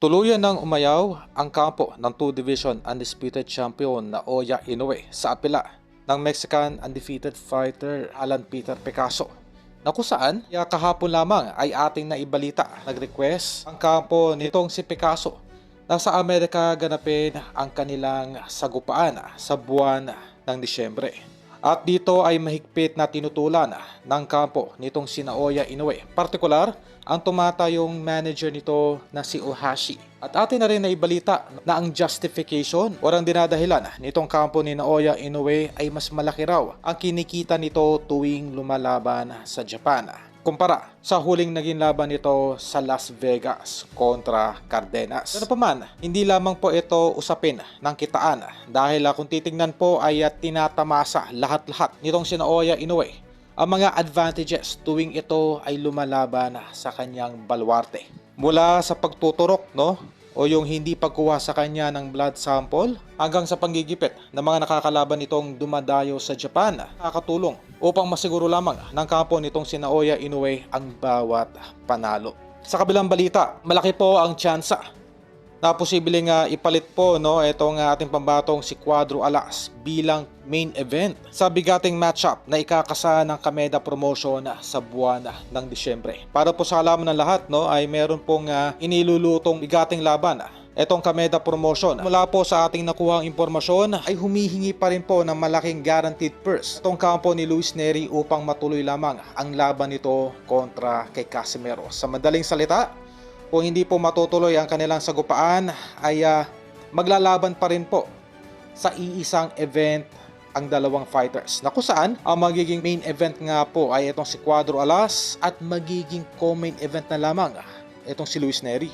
Tuluyan ng umayaw ang kampo ng 2 Division undisputed champion na Oya Inoue sa apela ng Mexican undefeated fighter Alan Peter Picasso, na kung saan kahapon lamang ay ating naibalita nag-request ang kampo nitong si Picasso na sa Amerika ganapin ang kanilang sagupaan sa buwan ng Disyembre. At dito ay mahigpit na tinutulan ng kampo nitong si Oya Inoue. Partikular, ang tumatayong manager nito na si Ohashi. At atin na rin na ibalita na ang justification o ang dinadahilan nitong kampo ni Oya Inoue ay mas malaki raw ang kinikita nito tuwing lumalaban sa Japan, kumpara sa huling naging laban nito sa Las Vegas kontra Cardenas. Pero pa man, hindi lamang po ito usapin ng kitaan dahil kung titingnan po ay tinatamasa lahat-lahat nitong si Oya Inoue ang mga advantages tuwing ito ay lumalaban sa kanyang baluarte. Mula sa pagtuturok, o yung hindi pagkuha sa kanya ng blood sample hanggang sa panggigipit ng mga nakakalaban nitong dumadayo sa Japan, nakakatulong upang masiguro lamang ng kampo nitong si Oya Inoue ang bawat panalo. Sa kabilang balita, malaki po ang tsansa na posibleng ipalit po itong ating pambatong si Cuadro Alas bilang main event sa bigating matchup na ikakasa ng Kameda Promotion sa buwan ng Disyembre. Para po sa alaman ng lahat ay meron pong inilulutong bigating laban itong Kameda Promotion. Mula po sa ating nakuhang impormasyon ay humihingi pa rin po ng malaking guaranteed purse itong kampo ni Luis Nery upang matuloy lamang ang laban nito kontra kay Casimero. Sa madaling salita, kung hindi po matutuloy ang kanilang sagupaan ay maglalaban pa rin po sa iisang event ang dalawang fighters, na kung saan ang magiging main event nga po ay itong si Cuadro Alas at magiging co-main event na lamang itong si Luis Nery.